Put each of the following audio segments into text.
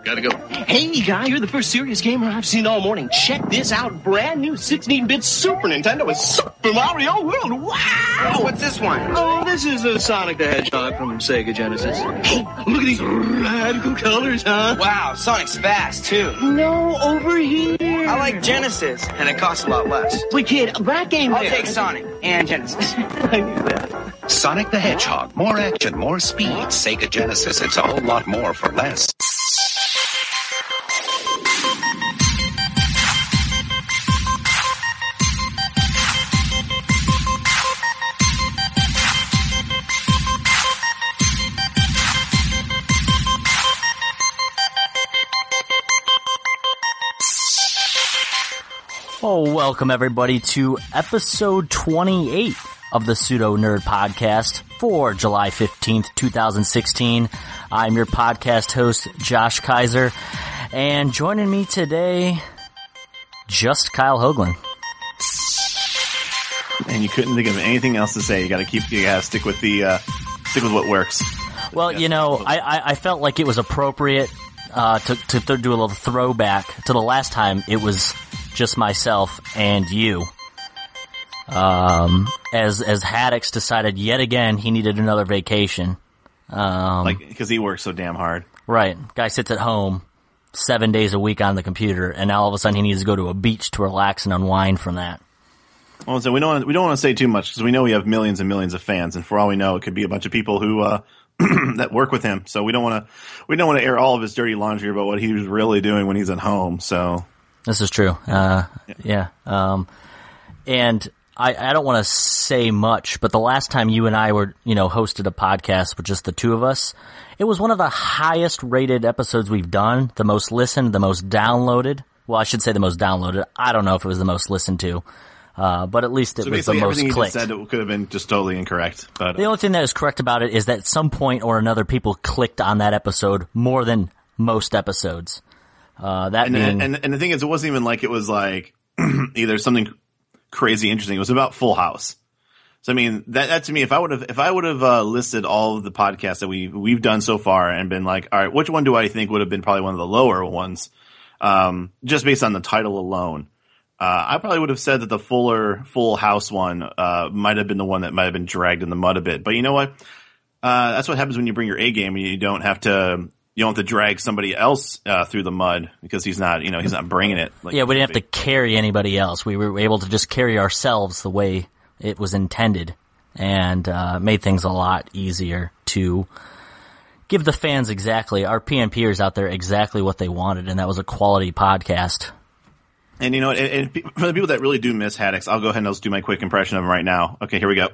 Gotta go. Hey, guy, you're the first serious gamer I've seen all morning. Check this out. Brand new 16-bit Super Nintendo with Super Mario World. Wow! What's this one? Oh, this is a Sonic the Hedgehog from Sega Genesis. Hey, look at these radical colors, huh? Wow, Sonic's fast, too. No, over here. I like Genesis, and it costs a lot less. Wait, kid, that game I'll there. take Sonic and Genesis. I knew that. Sonic the Hedgehog. More action, more speed. Sega Genesis. It's a whole lot more for less. Oh, welcome everybody to episode 28 of the Pseudo Nerd Podcast for July 15th, 2016. I'm your podcast host, Josh Kiser, and joining me today, just Kyle Hoagland. And you couldn't think of anything else to say. You gotta stick with what works. Well, you know, I felt like it was appropriate to do a little throwback to the last time it was just myself and you. As Haddix decided yet again he needed another vacation. Because he works so damn hard. Right. Guy sits at home 7 days a week on the computer, and now all of a sudden he needs to go to a beach to relax and unwind from that. Well, so we don't want to say too much because we know we have millions and millions of fans, and for all we know, it could be a bunch of people who that work with him. So we don't want to air all of his dirty laundry about what he was really doing when he's at home. So this is true. Yeah. And I don't want to say much, but the last time you and I were, hosted a podcast with just the two of us, it was one of the highest rated episodes we've done, the most listened, the most downloaded. Well, I should say the most downloaded. I don't know if it was the most listened to. But at least it was the most everything you clicked. just said it could have been just totally incorrect. But the only thing that is correct about it is that at some point or another people clicked on that episode more than most episodes. And the thing is, it wasn't even like it was like either something crazy interesting. It was about Full House. So I mean, that to me, if I would have listed all of the podcasts that we've done so far and been like, all right, which one do I think would have been probably one of the lower ones, just based on the title alone. I probably would have said that the Full House one might have been the one that might have been dragged in the mud a bit. But you know what? That's what happens when you bring your A game and you don't have to drag somebody else through the mud because he's not bringing it. Yeah, we didn't have to carry anybody else. We were able to just carry ourselves the way it was intended, and made things a lot easier to give the fans our PNPers out there exactly what they wanted, and that was a quality podcast. And you know, and for the people that really do miss Haddix, I'll go ahead and let's do my quick impression of him right now. Okay, here we go.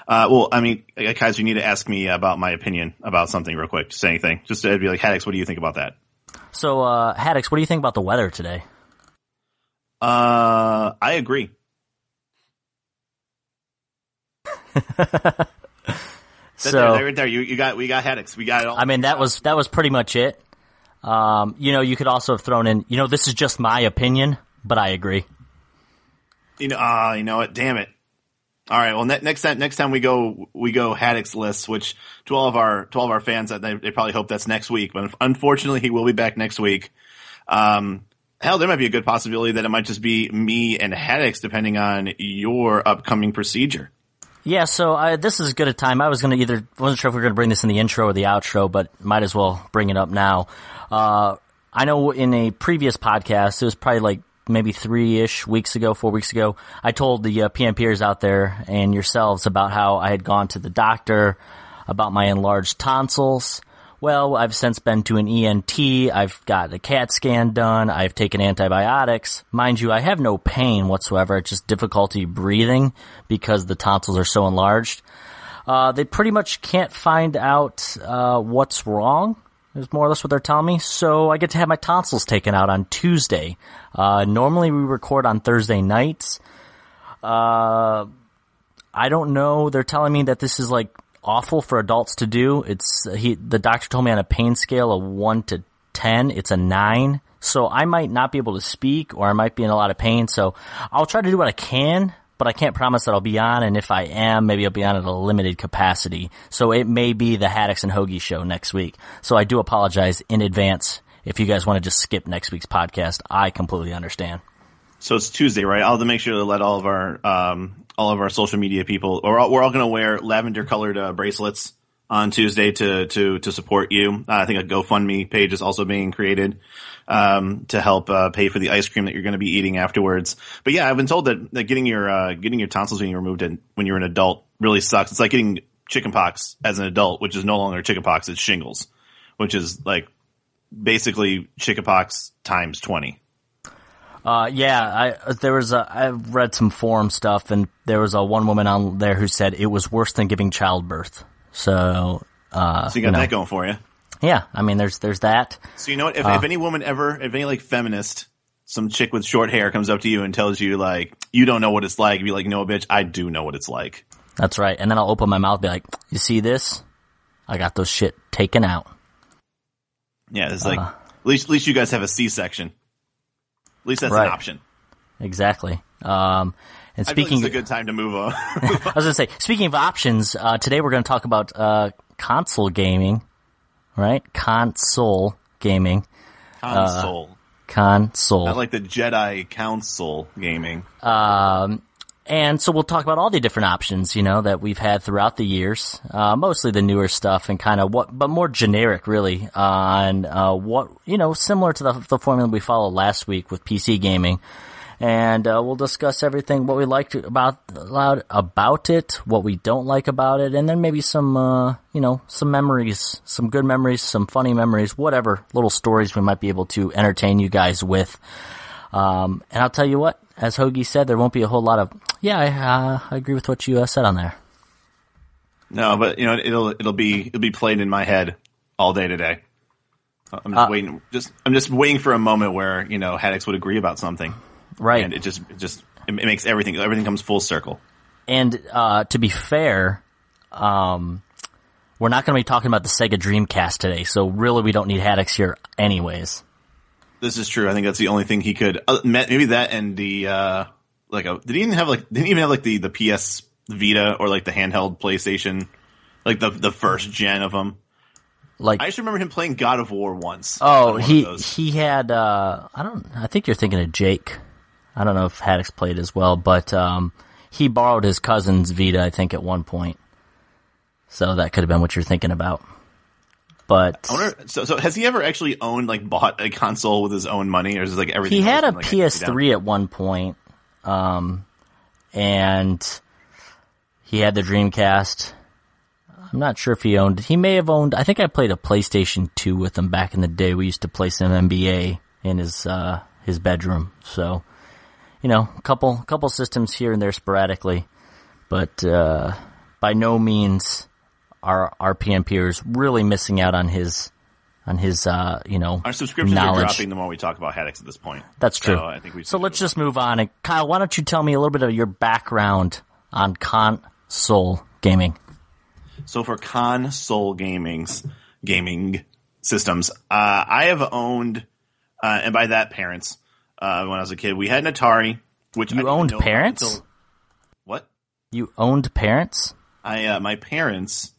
Well, I mean, guys, you need to ask me about my opinion about something real quick. Just say anything. Just to be like, Haddix, what do you think about that? So, Haddix, what do you think about the weather today? I agree. Right there. We got Haddix. We got it all. I mean, that was pretty much it. You could also have thrown in, this is just my opinion, but I agree. You know what? Damn it. All right. Well, next time we go Haddix lists, which to all of our fans, they probably hope that's next week, but unfortunately he will be back next week. Hell, there might be a good possibility that it might just be me and Haddix depending on your upcoming procedure. Yeah, so this is as good a time. I wasn't sure if we were going to bring this in the intro or the outro, but might as well bring it up now. I know in a previous podcast, it was probably like maybe 4 weeks ago, I told the PNPers out there and yourselves about how I had gone to the doctor about my enlarged tonsils. Well, I've since been to an ENT, I've got a CAT scan done, I've taken antibiotics. Mind you, I have no pain whatsoever, it's just difficulty breathing because the tonsils are so enlarged. They pretty much can't find out what's wrong, is more or less what they're telling me, so I get to have my tonsils taken out on Tuesday. Normally we record on Thursday nights. I don't know, they're telling me that this is like awful for adults to do. The doctor told me on a pain scale of 1 to 10, it's a 9. So I might not be able to speak, or I might be in a lot of pain. So I'll try to do what I can, but I can't promise that I'll be on. And if I am, maybe I'll be on at a limited capacity. So it may be the Haddix and Hougie show next week. So I do apologize in advance if you guys want to just skip next week's podcast, I completely understand. So it's Tuesday, right? I'll have to make sure to let all of our social media people, we're all going to wear lavender colored bracelets on Tuesday to support you. I think a GoFundMe page is also being created to help pay for the ice cream that you're going to be eating afterwards. But yeah, I've been told that getting your tonsils being removed when you're an adult really sucks. It's like getting chickenpox as an adult, which is no longer chickenpox, it's shingles, which is like basically chickenpox times 20. I've read some forum stuff, and there was one woman on there who said it was worse than giving childbirth. So you got that going for you. Yeah, I mean, there's that. So you know what? If any woman if any like feminist, some chick with short hair comes up to you and tells you like you don't know what it's like, be like, no, bitch, I do know what it's like. That's right. And then I'll open my mouth and be like, you see this? I got those shit taken out. Yeah, it's like, at least you guys have a C-section. At least that's an option. Exactly. And speaking, it's a good time to move on. I was going to say, speaking of options, today we're going to talk about console gaming, right? Console gaming. Console. Console. I like the Jedi Council gaming. And so we'll talk about all the different options, that we've had throughout the years, mostly the newer stuff and kind of but more generic really, on, what, similar to the formula we followed last week with PC gaming. And, we'll discuss everything, what we liked about it, what we don't like about it, and then maybe some, some memories, some good memories, some funny memories, whatever little stories we might be able to entertain you guys with. And I'll tell you what, as Hoagie said, there won't be a whole lot of, I agree with what you said on there. No, but it'll be played in my head all day today. I'm just waiting. I'm just waiting for a moment where Haddix would agree about something, right? And it makes everything comes full circle. And to be fair, we're not going to be talking about the Sega Dreamcast today, so really we don't need Haddix here, anyways. This is true. I think that's the only thing he could. Maybe that and the did he even have the PS Vita or like the handheld PlayStation, like the first gen of them? Like I just remember him playing God of War once. Oh, he had. I think you're thinking of Jake. I don't know if Haddix played as well, but he borrowed his cousin's Vita, I think, at one point. So that could have been what you're thinking about. But I wonder, so has he ever actually bought a console with his own money, or is it like everything? He had a PS3 at one point, and he had the Dreamcast. I'm not sure if he may have owned, I think I played a PlayStation 2 with him back in the day. We used to play some NBA in his bedroom. So, a couple systems here and there sporadically, but, by no means are our PNPers really missing out on his our subscriptions knowledge. Are dropping the more we talk about Haddix at this point. That's true. So I think so let's just move on. And Kyle, why don't you tell me a little bit of your background on console gaming? So for console gaming systems, I have owned, and by that parents, when I was a kid, we had an Atari, which you owned parents. What? You owned parents? My parents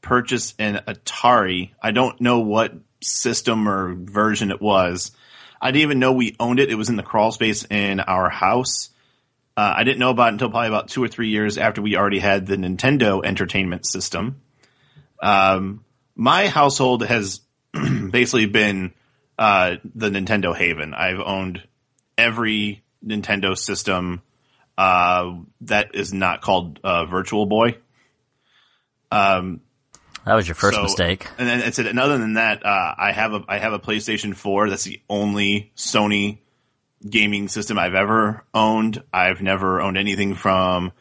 purchased an Atari. I don't know what system or version it was. I didn't even know we owned it. It was in the crawl space in our house. I didn't know about it until probably about 2 or 3 years after we already had the Nintendo Entertainment System. My household has basically been the Nintendo haven. I've owned every Nintendo system that is not called Virtual Boy. That was your first mistake. And then it said, and other than that, I have a PlayStation 4. That's the only Sony gaming system I've ever owned. I've never owned anything from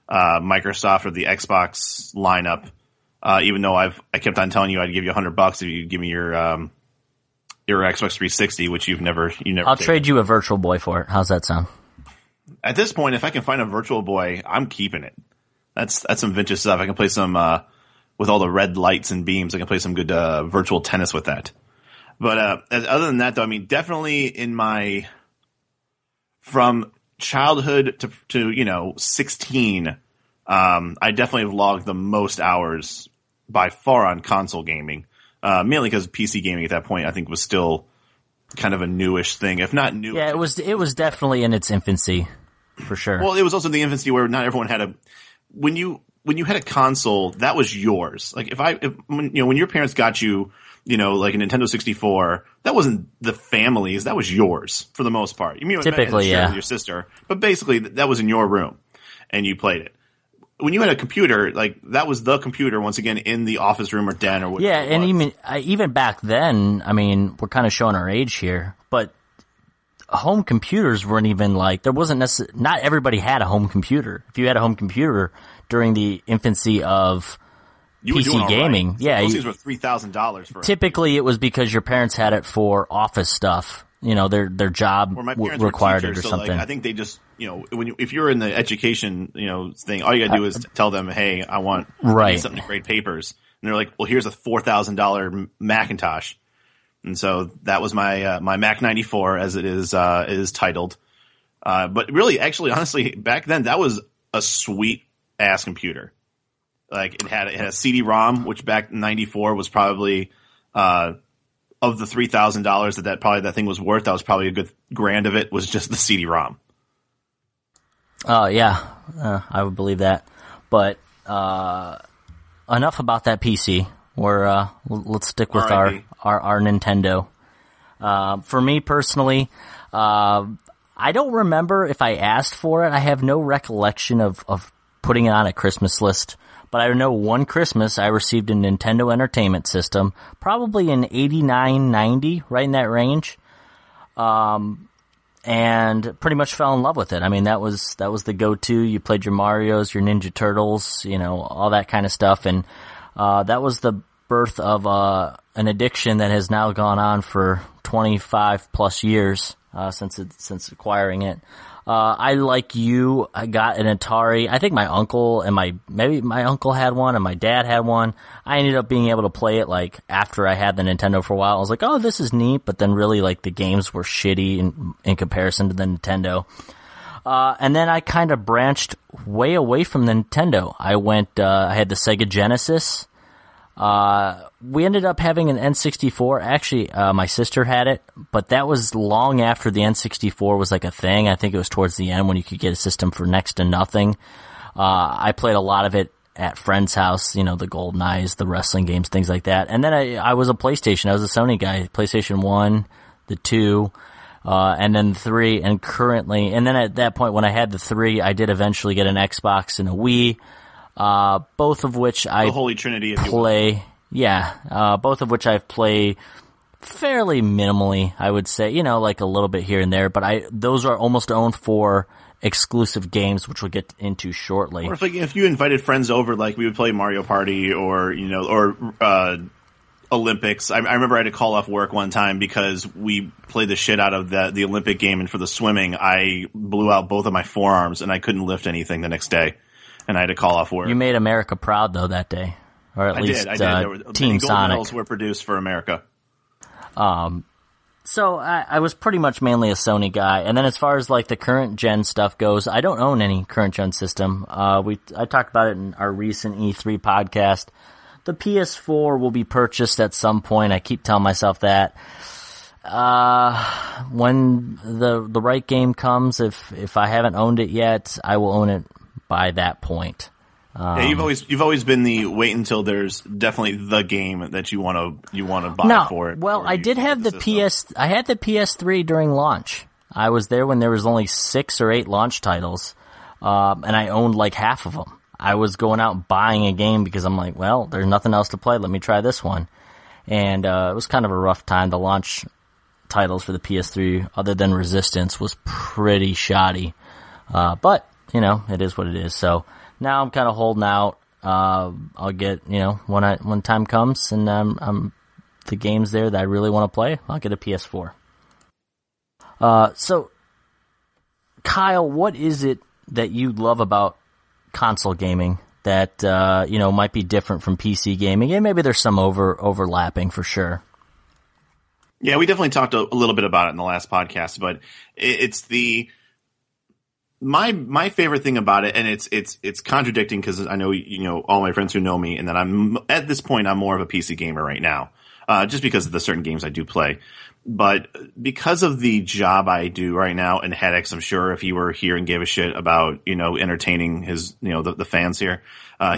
Microsoft or the Xbox lineup. Even though I kept on telling you I'd give you $100 if you give me your Xbox 360, which you never. I'll trade you a Virtual Boy for it. How's that sound? At this point, if I can find a Virtual Boy, I'm keeping it. That's some vintage stuff. I can play some with all the red lights and beams. I can play some good virtual tennis with that. But other than that, though, I mean, definitely from childhood to 16, I definitely have logged the most hours by far on console gaming. Mainly because PC gaming at that point I think was still kind of a newish thing, if not new. Yeah, it was definitely in its infancy, for sure. Well, it was also the infancy where not everyone had when you had a console, that was yours. Like when your parents got you, like a Nintendo 64, that wasn't the family's, that was yours for the most part. You Typically, yeah. With your sister, but basically that was in your room and you played it. When you had a computer, like that was the computer once again in the office room or den or whatever. Yeah, and even back then, I mean, we're kind of showing our age here, but home computers weren't even like, there wasn't not everybody had a home computer. If you had a home computer during the infancy of PC gaming, right. yeah, those things were $3,000 for. Typically, it was because your parents had it for office stuff. Their job required it or something. Like, I think they just, if you're in the education, thing, all you gotta do is tell them, hey, I want something to grade papers. And they're like, well, here's a $4,000 Macintosh. And so that was my Mac 94, as it is titled. But really, actually, honestly, back then, that was a sweet ass computer. Like it had a CD-ROM, which back in 94 was probably, of the $3,000 that thing was worth, that was probably a good grand of it was just the CD-ROM. Yeah, I would believe that. But enough about that PC. Let's stick with our Nintendo. For me personally, I don't remember if I asked for it. I have no recollection of putting it on a Christmas list. But I know one Christmas I received a Nintendo Entertainment System, probably in 89, 90, right in that range. And pretty much fell in love with it. I mean, that was the go-to. You played your Marios, your Ninja Turtles, all that kind of stuff. And that was the birth of an addiction that has now gone on for 25 plus years since acquiring it. I, like you, I got an Atari. I think my uncle and maybe my uncle had one and my dad had one. I ended up being able to play it like after I had the Nintendo for a while. I was like, oh, this is neat, but then really like the games were shitty in comparison to the Nintendo. And then I kind of branched way away from the Nintendo. I had the Sega Genesis. We ended up having an N64. Actually, my sister had it, but that was long after the N64 was like a thing. I think it was towards the end when you could get a system for next to nothing. I played a lot of it at friends' house, the GoldenEyes, the wrestling games, things like that. And then I was a PlayStation. I was a Sony guy. PlayStation 1, the 2, and then 3, and currently, and then at that point when I had the 3, I did eventually get an Xbox and a Wii. Both of which I the Holy Trinity, if play, both of which I've played fairly minimally, I would say, like a little bit here and there, but those are almost owned for exclusive games, which we'll get into shortly. Or if you invited friends over, like we would play Mario Party or Olympics. I remember I had to call off work one time because we played the shit out of the Olympic game, and for the swimming, I blew out both of my forearms and I couldn't lift anything the next day. And I had to call off work. You made America proud, though, that day. Or at least I did. Team Gold Sonic. medals were produced for America. So I was pretty much mainly a Sony guy. And then as far as like the current gen stuff goes, I don't own any current gen system. I talked about it in our recent E3 podcast. The PS4 will be purchased at some point. I keep telling myself that. When the right game comes, if I haven't owned it yet, I will own it by that point. Yeah, you've always been the wait until there's definitely the game that you want to buy for it. Well, I did have I had the PS3 during launch. I was there when there was only 6 or 8 launch titles, and I owned like half of them. I was going out and buying a game because I'm like, well, there's nothing else to play. Let me try this one. And it was kind of a rough time. The launch titles for the PS3, other than Resistance, was pretty shoddy. But it is what it is. So now I'm kind of holding out. I'll get, when time comes and the games there that I really want to play, I'll get a PS4. So Kyle, what is it that you love about console gaming that, might be different from PC gaming? And maybe there's some overlapping for sure. Yeah, we definitely talked a little bit about it in the last podcast, but it's my favorite thing about it, and it's contradicting because I know all my friends who know me, and that at this point I'm more of a PC gamer right now. just because of the certain games I do play. But because of the job I do right now, and Haddix, I'm sure if he were here and gave a shit about, entertaining his, the fans here,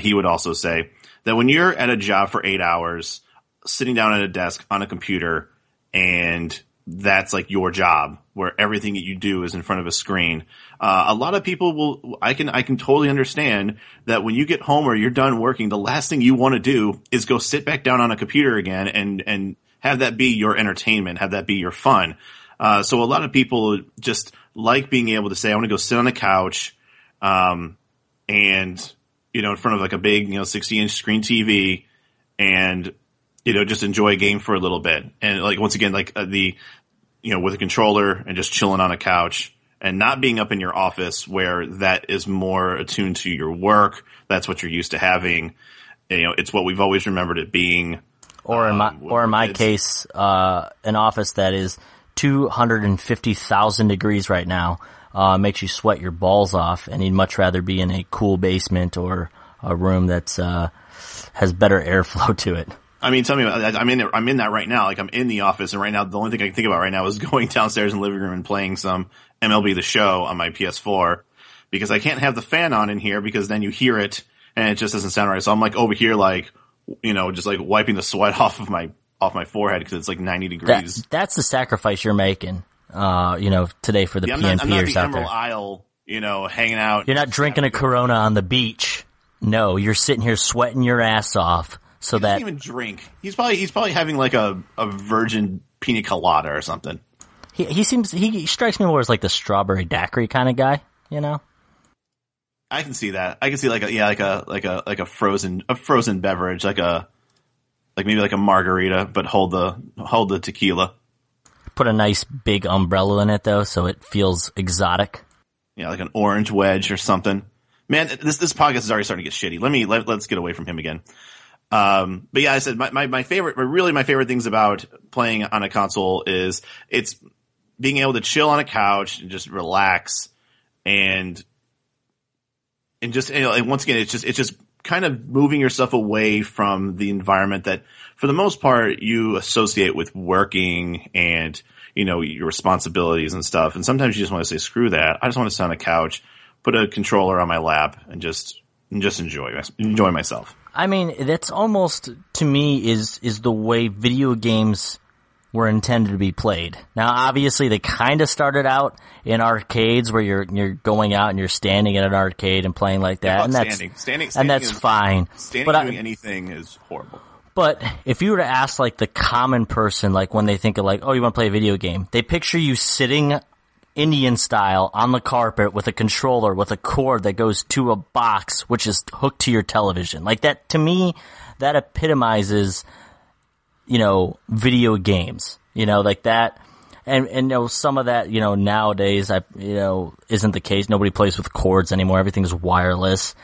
he would also say that when you're at a job for 8 hours, sitting down at a desk on a computer, and that's like your job, where everything that you do is in front of a screen. A lot of people I can totally understand that when you get home or you're done working, the last thing you want to do is go sit back down on a computer again and have that be your entertainment, have that be your fun. So a lot of people just like being able to say, I want to go sit on the couch, and, in front of like a big, 60-inch screen TV and, just enjoy a game for a little bit. And like, once again, like with a controller and just chilling on a couch and not being up in your office where that is more attuned to your work. That's what you're used to having. It's what we've always remembered it being. Or in my case, an office that is 250,000 degrees right now, makes you sweat your balls off, and you'd much rather be in a cool basement or a room that's has better airflow to it. I mean, tell me, I'm in that right now. Like, I'm in the office, and right now, the only thing I can think about right now is going downstairs in the living room and playing some MLB The Show on my PS4, because I can't have the fan on in here, because then you hear it, and it just doesn't sound right. So I'm like over here, like, just like wiping the sweat off of my forehead because it's like 90 degrees. That's the sacrifice you're making, today for the PNPers out there. I'm not the Emerald Isle, hanging out. You're not drinking a Corona on the beach. No, you're sitting here sweating your ass off. So he doesn't even drink. He's probably having like a virgin pina colada or something. He strikes me more as like the strawberry daiquiri kind of guy, I can see that. I can see like a frozen beverage, like maybe like a margarita, but hold the tequila. Put a nice big umbrella in it though, so it feels exotic. Yeah, like an orange wedge or something. Man, this podcast is already starting to get shitty. Let's get away from him again. But yeah, I said my favorite things about playing on a console is it's being able to chill on a couch and just relax and just, and once again, it's just kind of moving yourself away from the environment that for the most part you associate with working and, your responsibilities and stuff. And sometimes you just want to say, screw that. I just want to sit on a couch, put a controller on my lap and just enjoy myself. I mean, that's almost, to me, is the way video games were intended to be played. Now, obviously, they kind of started out in arcades where you're going out and you're standing in an arcade and playing like that, and that's fine. Standing doing anything is horrible. But if you were to ask like the common person, like when they think of like, oh, you want to play a video game, they picture you sitting Indian style on the carpet with a controller with a cord that goes to a box which is hooked to your television. Like that, to me, that epitomizes, video games, like that. And some of that, nowadays, isn't the case. Nobody plays with cords anymore. Everything's wireless.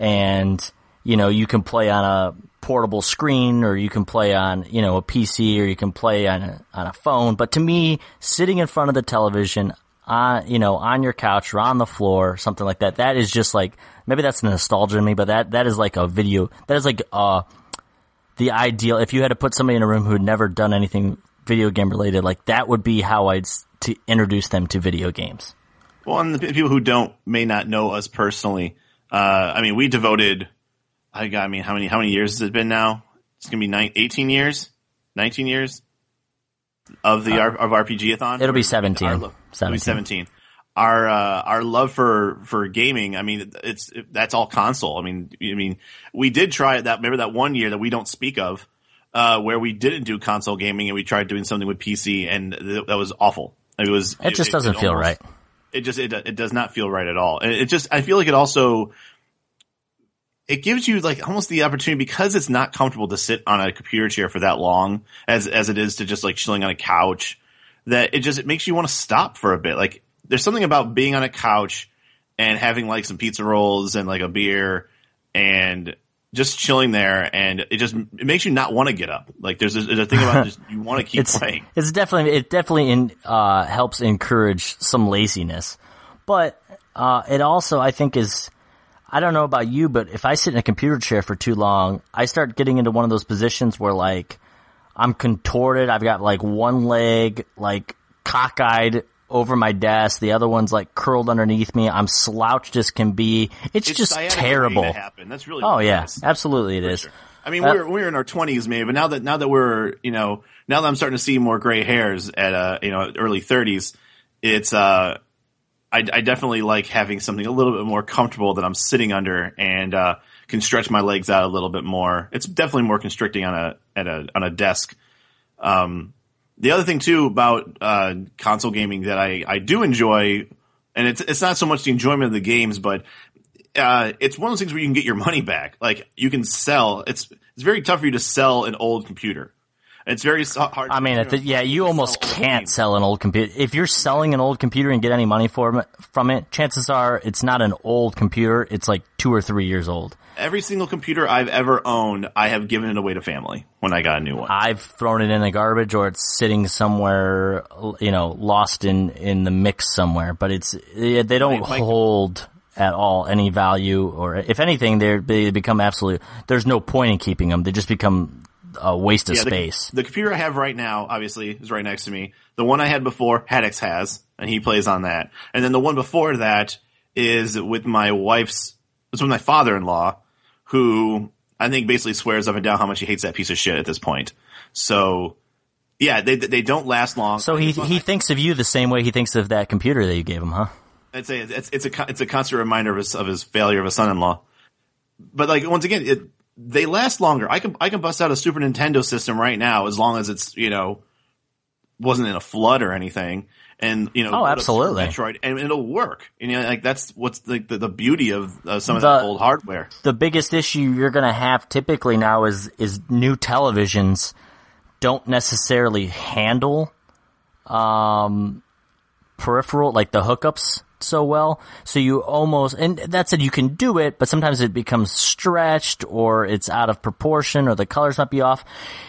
And, you can play on a portable screen, or you can play on, a PC, or you can play on a phone. But to me, sitting in front of the television, on your couch or on the floor, something like that, that is just like, maybe that's the nostalgia in me, but that is like a video, that is like, the ideal. If you had to put somebody in a room who had never done anything video game related, like that would be how I'd to introduce them to video games. Well, and the people who may not know us personally, we devoted, how many years has it been now? It's going to be 18 years? 19 years? Of RPG-a-thon? It'll be 17. It'll be 17. Our love for gaming, that's all console. We did try it remember that one year that we don't speak of, where we didn't do console gaming and we tried doing something with PC, and that was awful. It just doesn't feel right. It does not feel right at all. And I feel like it also, it gives you like almost the opportunity, because it's not comfortable to sit on a computer chair for that long as it is to just like chilling on a couch, that it makes you want to stop for a bit. Like there's something about being on a couch and having like some pizza rolls and like a beer and just chilling there, and it makes you not want to get up. Like there's a thing about just, you want to keep playing. It definitely helps encourage some laziness, but it also, I think, is, I don't know about you, but if I sit in a computer chair for too long, I start getting into one of those positions where like I'm contorted. I've got like one leg like cockeyed over my desk. The other one's like curled underneath me. I'm slouched as can be. It's just terrible. That's really yeah, absolutely it is. Sure. I mean, we're in our 20s maybe, but now that we're, now that I'm starting to see more gray hairs at early 30s, it's I definitely like having something a little bit more comfortable that I'm sitting under and can stretch my legs out a little bit more. It's definitely more constricting on a desk. The other thing too about console gaming that I do enjoy, and it's not so much the enjoyment of the games, but it's one of those things where you can get your money back. Like you can sell. It's very tough for you to sell an old computer. It's very hard. I mean, you almost can't sell an old computer. If you're selling an old computer and get any money from it, chances are it's not an old computer. It's like 2 or 3 years old. Every single computer I've ever owned, I have given it away to family when I got a new one. I've thrown it in the garbage, or it's sitting somewhere, lost in the mix somewhere. But they don't hold at all any value, or if anything, they become absolute. There's no point in keeping them. They just become a waste of space. The computer I have right now, obviously, is right next to me. The one I had before, Haddix has, and he plays on that. And then the one before that is with my it's with my father-in-law, who I think basically swears up and down how much he hates that piece of shit at this point. So, yeah, they don't last long. So he thinks of you the same way he thinks of that computer that you gave him, huh? I'd say it's a constant reminder of his failure of a son-in-law. But like once again, they last longer. I can bust out a Super Nintendo system right now as long as it's wasn't in a flood or anything, and absolutely, Metroid, and it'll work. Like that's what's the beauty of some of the old hardware. The biggest issue you're going to have typically now is new televisions don't necessarily handle peripheral, like the hookups, so well. So you almost, and that said, you can do it, but sometimes it becomes stretched, or it's out of proportion, or the colors might be off.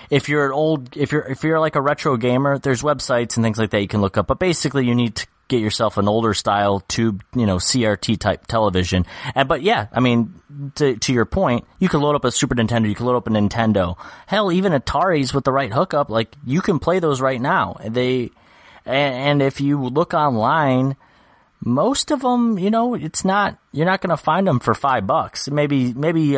If you're if you're like a retro gamer, there's websites and things like that you can look up, but basically you need to get yourself an older style tube, CRT type television. But yeah, I mean, to your point, you can load up a Super Nintendo, you can load up a Nintendo. Hell, even Ataris with the right hookup, like you can play those right now. And if you look online, most of them, you're not going to find them for $5. Maybe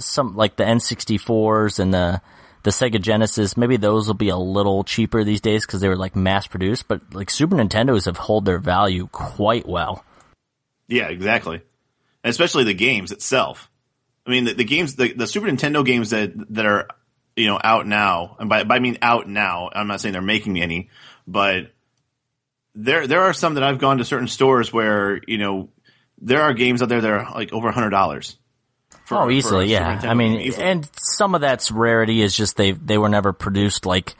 some like the N64s and the Sega Genesis, maybe those will be a little cheaper these days because they were like mass produced, but like Super Nintendos have held their value quite well. Yeah, exactly. And especially the games itself. I mean, the games, the Super Nintendo games that are, out now, and by I mean out now, I'm not saying they're making any, but there are some that I've gone to certain stores where, there are games out there that are like over $100. Easily, yeah. I mean, easily. And some of that's rarity is just they were never produced like,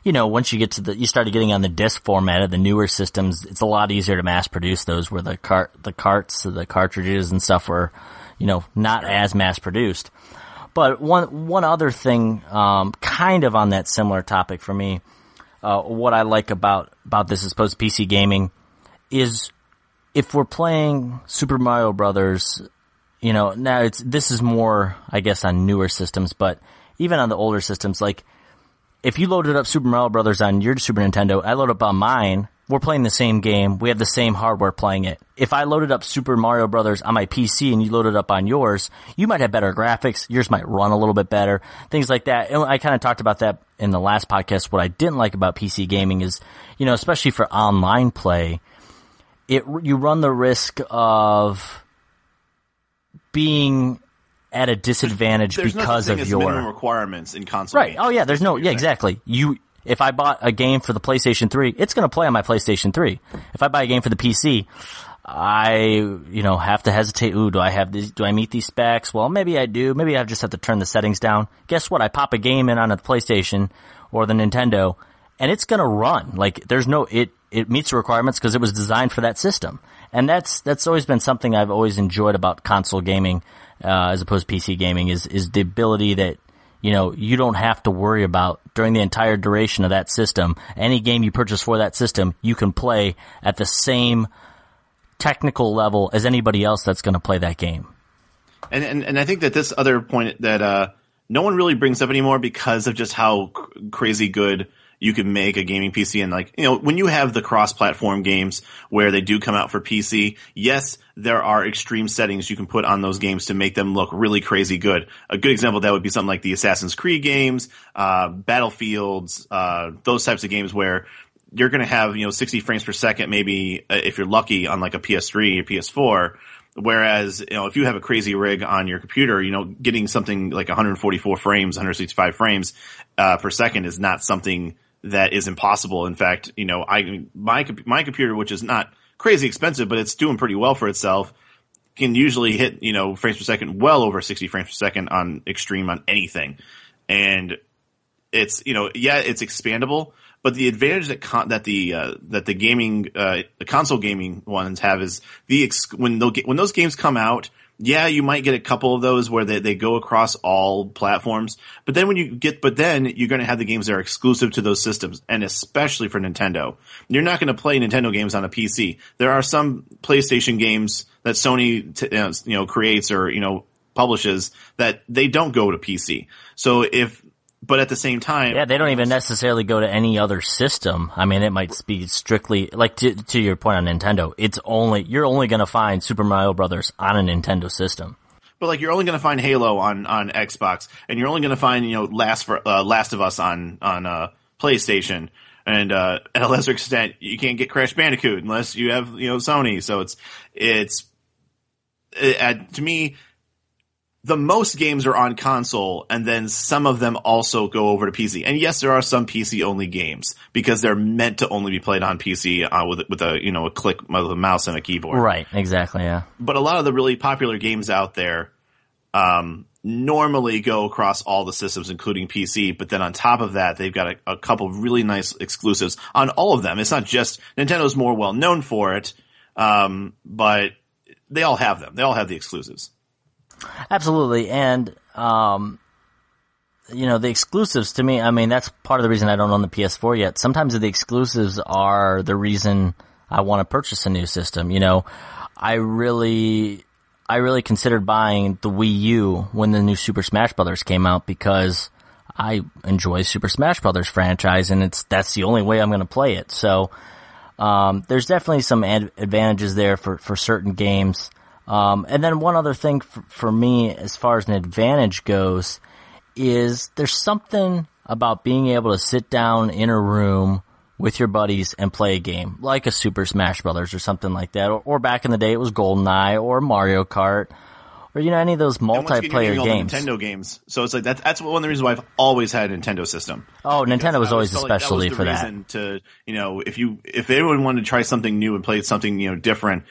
once you get to you started getting on the disc format of the newer systems, it's a lot easier to mass produce those where the cartridges and stuff were, not as mass produced. But one other thing, kind of on that similar topic for me, what I like about this as opposed to PC gaming is if we're playing Super Mario Brothers, now this is more, I guess, on newer systems, but even on the older systems, like if you loaded up Super Mario Brothers on your Super Nintendo, I load up on mine, we're playing the same game, we have the same hardware playing it. If I loaded up Super Mario Brothers on my PC and you loaded up on yours, you might have better graphics, yours might run a little bit better, things like that. And I kind of talked about that in the last podcast. What I didn't like about PC gaming is, especially for online play, you run the risk of being at a disadvantage because of your minimum requirements in console. Right. Oh yeah, exactly. If I bought a game for the PlayStation 3, it's going to play on my PlayStation 3. If I buy a game for the PC, I, have to hesitate. Ooh, do I meet these specs? Well, maybe I do. Maybe I just have to turn the settings down. Guess what? I pop a game in on the PlayStation or the Nintendo and it's going to run. Like it meets the requirements because it was designed for that system. And that's always been something I've always enjoyed about console gaming, as opposed to PC gaming is the ability that, you don't have to worry about during the entire duration of that system. Any game you purchase for that system, you can play at the same technical level as anybody else that's going to play that game. And I think that this other point that no one really brings up anymore because of just how crazy good you can make a gaming PC. And like, when you have the cross-platform games where they do come out for PC, yes, there are extreme settings you can put on those games to make them look really crazy good. A good example of that would be something like the Assassin's Creed games, Battlefields, those types of games where you're going to have, 60 frames per second, maybe if you're lucky on like a PS3 or PS4. Whereas, if you have a crazy rig on your computer, getting something like 144 frames, 165 frames, per second is not something that is impossible. In fact, my computer, which is not crazy expensive, but it's doing pretty well for itself, can usually hit, frames per second well over 60 frames per second on extreme on anything. And it's, it's expandable, but the advantage that the gaming, the console gaming ones have is when those games come out, yeah, you might get a couple of those where they go across all platforms, but then you're going to have the games that are exclusive to those systems, and especially for Nintendo. You're not going to play Nintendo games on a PC. There are some PlayStation games that Sony, creates or, publishes that they don't go to PC. But at the same time, yeah, they don't even necessarily go to any other system. I mean, it might be strictly like to your point on Nintendo. You're only going to find Super Mario Brothers on a Nintendo system. But like, you're only going to find Halo on Xbox, and you're only going to find Last of Us on PlayStation, and at a lesser extent, you can't get Crash Bandicoot unless you have Sony. So to me, the most games are on console, and then some of them also go over to PC. And yes, there are some PC-only games because they're meant to only be played on PC with a click with a mouse and a keyboard. Right, exactly, yeah. But a lot of the really popular games out there normally go across all the systems, including PC. But then on top of that, they've got a couple really nice exclusives on all of them. It's not just Nintendo's more well known for it, but they all have them. They all have the exclusives. Absolutely, and the exclusives to me, I mean, that's part of the reason I don't own the PS4 yet. Sometimes the exclusives are the reason I want to purchase a new system. I really considered buying the Wii U when the new Super Smash Brothers came out because I enjoy Super Smash Brothers franchise, and that's the only way I'm going to play it. So there's definitely some advantages there for certain games. And then one other thing for me, as far as an advantage goes, is there's something about being able to sit down in a room with your buddies and play a game, like a Super Smash Brothers or something like that, or back in the day it was GoldenEye or Mario Kart, or any of those multiplayer games. Nintendo games, so it's like that's one of the reasons why I've always had a Nintendo system. Oh, Nintendo was always a specialty for that. To if anyone wanted to try something new and play something different,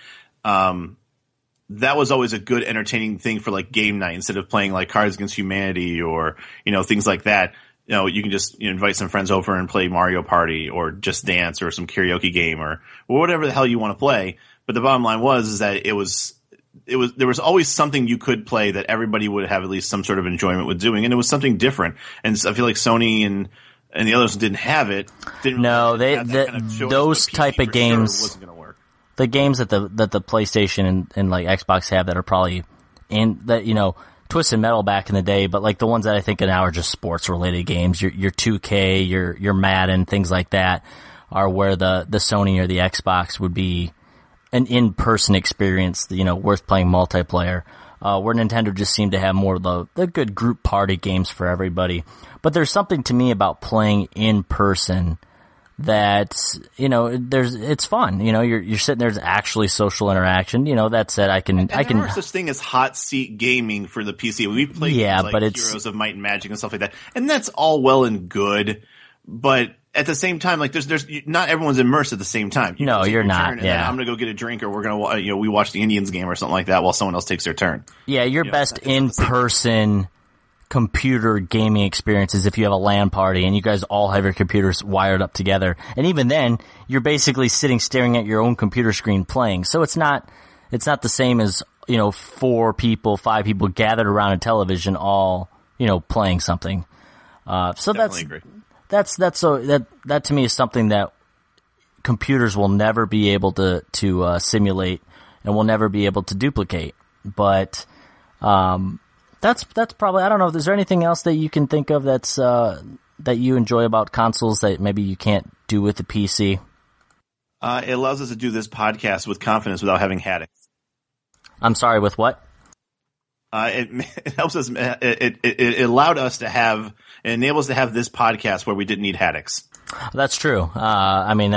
that was always a good entertaining thing for like game night instead of playing like Cards Against Humanity or, things like that. You can just invite some friends over and play Mario Party or Just Dance or some karaoke game or whatever the hell you want to play. But the bottom line is that there was always something you could play that everybody would have at least some sort of enjoyment with doing. And it was something different. And I feel like Sony and the others didn't have it. Those type of games wasn't going to work. The games that the PlayStation and like Xbox have that are probably in that, Twisted Metal back in the day, but like the ones that I think of now are just sports related games. Your 2K, your Madden, things like that are where the Sony or the Xbox would be an in-person experience, worth playing multiplayer. Where Nintendo just seemed to have more of the good group party games for everybody. But there's something to me about playing in person that, it's fun. You're sitting there's actually social interaction. That said, I can. There are such thing as hot seat gaming for the PC. We play games like Heroes of Might and Magic and stuff like that, and that's all well and good. But at the same time, like there's not everyone's immersed at the same time. No, you're not. Yeah, I'm gonna go get a drink, or we're gonna we watch the Indians game or something like that while someone else takes their turn. Yeah, your best in person computer gaming experiences if you have a LAN party and you guys all have your computers wired up together, and even then you're basically staring at your own computer screen playing. So it's not the same as 4 people, 5 people gathered around a television all playing something. So Definitely that to me is something that computers will never be able to That's probably, I don't know, is there anything else that you can think of that's that you enjoy about consoles that maybe you can't do with the PC? It allows us to do this podcast with confidence without having Haddix. I'm sorry, with what? It helps us. It allowed us to have. It enables us to have this podcast where we didn't need Haddix. That's true. I mean,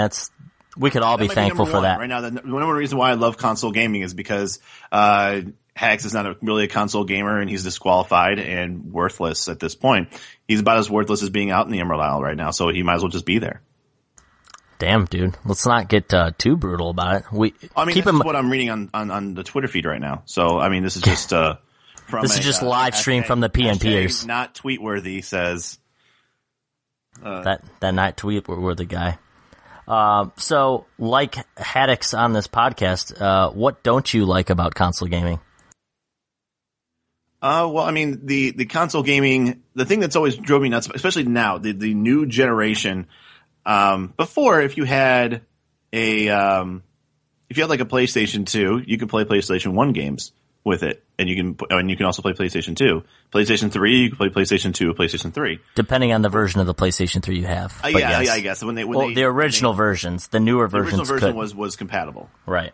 we could all be thankful for that. Right now, the number one reason why I love console gaming is because Haddix is not really a console gamer, and he's disqualified and worthless at this point. He's about as worthless as being out in the Emerald Isle right now, so he might as well just be there. Damn, dude. Let's not get too brutal about it. This is what I'm reading on the Twitter feed right now. So, I mean, this is just from this is just live stream from the PNPers. Not tweet-worthy says that not tweet-worthy guy. So, like Haddix on this podcast, what don't you like about console gaming? Well, I mean, the console gaming, the thing that's always drove me nuts, especially now, the new generation. Before, if you had like a PlayStation 2, you could play PlayStation 1 games with it, and you can also play PlayStation 2. PlayStation 3, you can play PlayStation 2 or PlayStation 3. Depending on the version of the PlayStation 3 you have. Yes. I guess. The original versions, the newer versions, the original version was compatible. Right.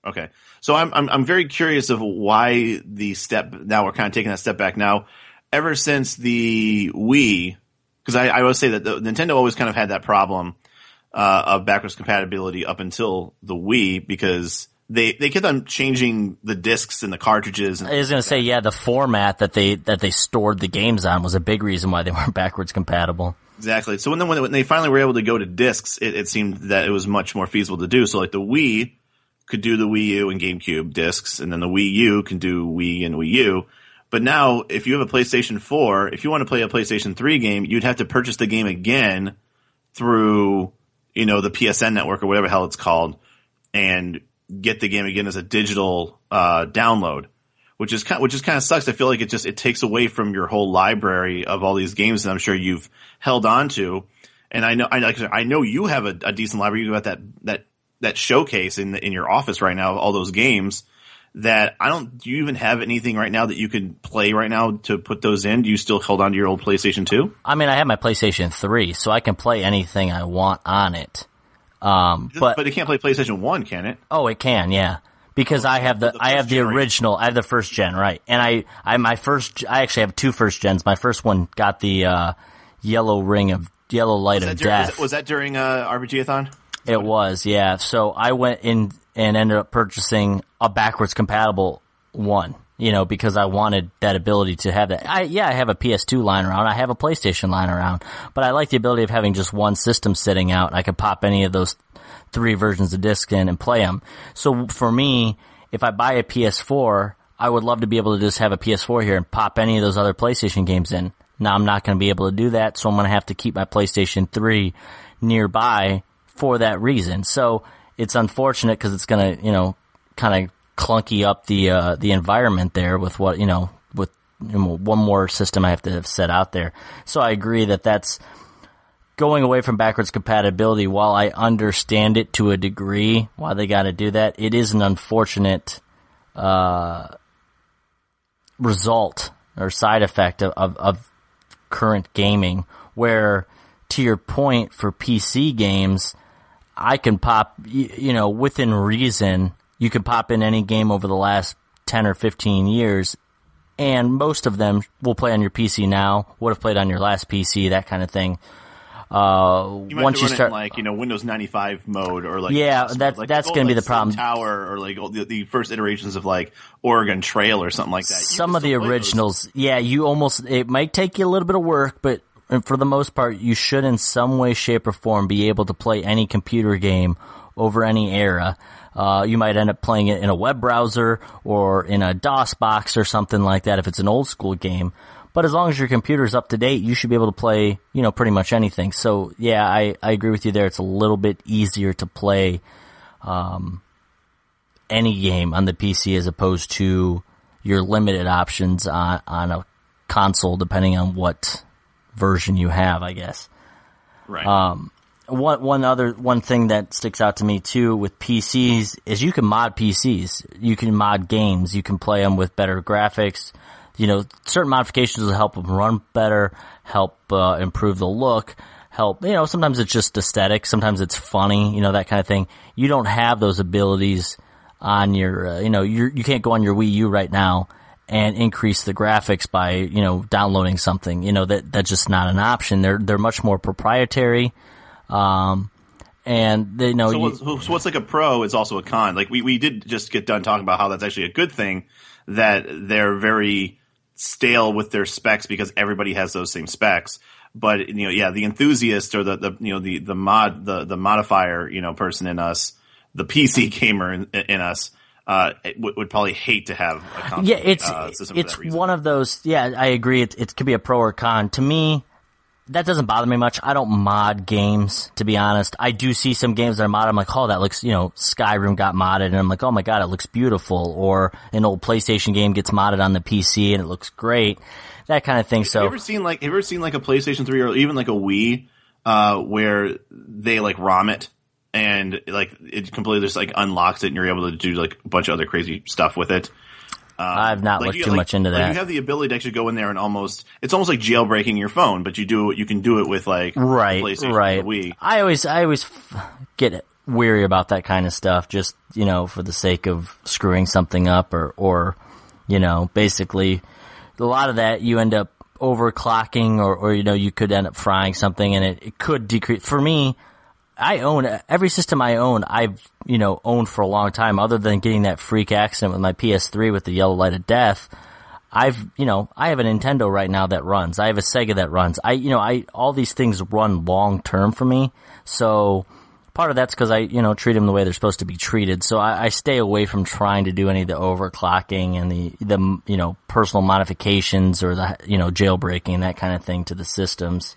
Okay. So I'm very curious of why now we're kind of taking that step back now. Ever since the Wii, because I would say that Nintendo always kind of had that problem of backwards compatibility up until the Wii, because they kept on changing the discs and the cartridges. I was going to say, yeah, the format that they stored the games on was a big reason why they weren't backwards compatible. Exactly. So when they finally were able to go to discs, it seemed that it was much more feasible to do. So like the Wii could do the Wii U and GameCube discs, and then the Wii U can do Wii and Wii U. But now, if you have a PlayStation 4, if you want to play a PlayStation 3 game, you'd have to purchase the game again through, the PSN network or whatever the hell it's called, and get the game again as a digital download, which is kind of sucks. I feel like it takes away from your whole library of all these games that I'm sure you've held on to. And I know you have a decent library. You got that showcase in your office right now of all those games. Do you even have anything right now that you can play right now to put those in? Do you still hold on to your old PlayStation 2? I mean, I have my PlayStation 3, so I can play anything I want on it. But it can't play PlayStation 1, can it? Oh, it can, yeah. Because I have the original, I have the first gen, right. And I actually have two first gens. My first one got the, yellow light of death. Was that during, RPG-a-thon? It was, yeah. So I went in and ended up purchasing a backwards compatible one, because I wanted that ability to have that. I have a PS2 lying around. I have a PlayStation lying around, but I like the ability of having just one system sitting out. I could pop any of those 3 versions of disc in and play them. So for me, if I buy a PS4, I would love to be able to just have a PS4 here and pop any of those other PlayStation games in. Now I'm not going to be able to do that, so I'm going to have to keep my PlayStation 3 nearby for that reason. So it's unfortunate because it's going to, kind of clunky up the environment there with what, with one more system I have to have set out there. So I agree that that's going away from backwards compatibility. While I understand it to a degree, why they got to do that, it is an unfortunate result or side effect of current gaming, where, to your point, for PC games, I can pop, within reason, you can pop in any game over the last 10 or 15 years, and most of them will play on your PC now, would have played on your last PC, that kind of thing. Once you start, it in Windows 95 mode, or that's going to be the problem. Tower, or the first iterations of Oregon Trail or something like that. Some of the originals, it might take you a little bit of work, but for the most part, you should in some way, shape, or form be able to play any computer game over any era. You might end up playing it in a web browser or in a DOS box or something like that if it's an old school game. But as long as your computer's up to date, you should be able to play, pretty much anything. So, yeah, I agree with you there. It's a little bit easier to play any game on the PC as opposed to your limited options on a console, depending on what version you have, I guess. Right. One thing that sticks out to me too with PCs is you can mod PCs. You can mod games. You can play them with better graphics. certain modifications will help them run better, help improve the look, help, sometimes it's just aesthetic, sometimes it's funny, that kind of thing. You don't have those abilities on your, you can't go on your Wii U right now and increase the graphics by, downloading something, that's just not an option. They're much more proprietary. And they know. So what's like a pro is also a con. Like we did just get done talking about how that's actually a good thing, that they're very stale with their specs because everybody has those same specs. But the enthusiast or the modifier person in us, the PC gamer in us, would probably hate to have a console system. It's one of those. Yeah, I agree. It could be a pro or con. To me, that doesn't bother me much. I don't mod games, to be honest. I do see some games that are modded. I'm like, oh, that looks, Skyrim got modded, and I'm like, oh my god, it looks beautiful. Or an old PlayStation game gets modded on the PC and it looks great. That kind of thing. So, have you ever seen like a PlayStation 3 or even like a Wii, where they like ROM it and like it completely just like unlocks it and you're able to do like a bunch of other crazy stuff with it? I've not looked too much into that. You have the ability to actually go in there and it's almost like jailbreaking your phone, but you can do it with like PlayStation or Wii. I always get weary about that kind of stuff, just, for the sake of screwing something up or basically a lot of that you end up overclocking or you could end up frying something and it could decrease. For me, I own every system I own. I've owned for a long time. Other than getting that freak accident with my PS3 with the yellow light of death, I have a Nintendo right now that runs. I have a Sega that runs. All these things run long term for me. So part of that's because I treat them the way they're supposed to be treated. So I stay away from trying to do any of the overclocking and the personal modifications or the jailbreaking and that kind of thing to the systems.